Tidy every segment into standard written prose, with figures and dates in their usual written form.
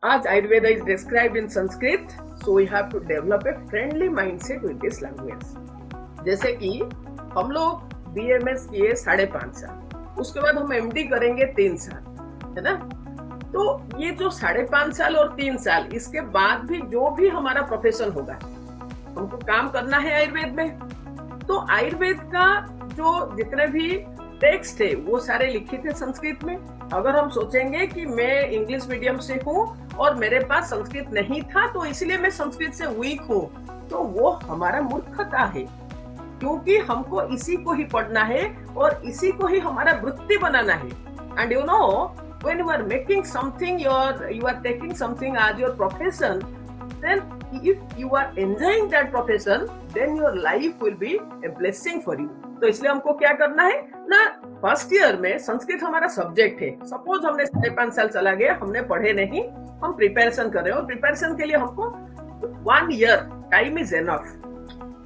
As Ayurveda is described in Sanskrit, so we have to develop a friendly mindset with this language. जैसे कि हम लोग BMS किए 5.5 साल, उसके बाद हम MD करेंगे 3 साल, है ना? तो ये जो 5.5 साल और 3 साल, इसके बाद भी जो भी हमारा प्रोफेशन होगा, हमको काम करना है आयुर्वेद में। तो आयुर्वेद का जो जितने भी टेक्स्ट है वो सारे लिखित है संस्कृत में। अगर हम सोचेंगे कि मैं इंग्लिश मीडियम से हूँ और मेरे पास संस्कृत नहीं था तो इसलिए मैं संस्कृत से वीक हूँ, तो वो हमारा मूर्खता है, क्योंकि हमको इसी को ही पढ़ना है और इसी को ही हमारा वृत्ति बनाना है। And you know, when you are making something, you are taking something as your profession, then if you are enjoying that profession, then your life will be a blessing for you. तो इसलिए हमको क्या करना है ना, first year में संस्कृत हमारा subject है। सपोज हमने 5.5 साल चला गया, हमने पढ़े नहीं, हम प्रिपरेशन कर रहे हैं और प्रिपरेशन के लिए हमको 1 ईयर टाइम इज एनफ।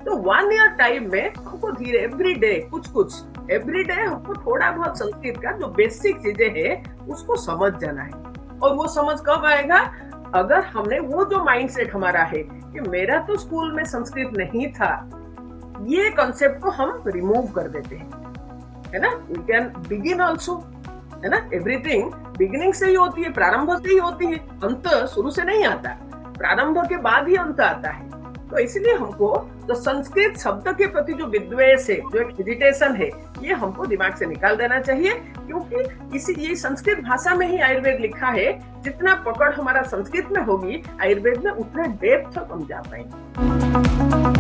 तो 1 ईयर टाइम में हमको धीरे एवरी डे कुछ एवरी डे हमको थोड़ा बहुत संस्कृत का जो बेसिक चीजें है उसको समझ जाना है। और वो समझ कब आएगा? अगर हमने वो जो माइंडसेट हमारा है कि मेरा तो स्कूल में संस्कृत नहीं था, ये कॉन्सेप्ट को हम रिमूव कर देते हैं, है ना? वी कैन बिगिन ऑल्सो, है ना? एवरीथिंग बिगिनिंग से ही होती है, प्रारंभ से ही होती है, अंत शुरू से नहीं आता, प्रारंभ के बाद ही अंत आता है। तो इसलिए हमको जो संस्कृत शब्द के प्रति जो विद्वेष है, जो एक हेजिटेशन है, ये हमको दिमाग से निकाल देना चाहिए, क्योंकि ये संस्कृत भाषा में ही आयुर्वेद लिखा है। जितना पकड़ हमारा संस्कृत में होगी आयुर्वेद में, उतना डेप्थ हम जा पाएंगे।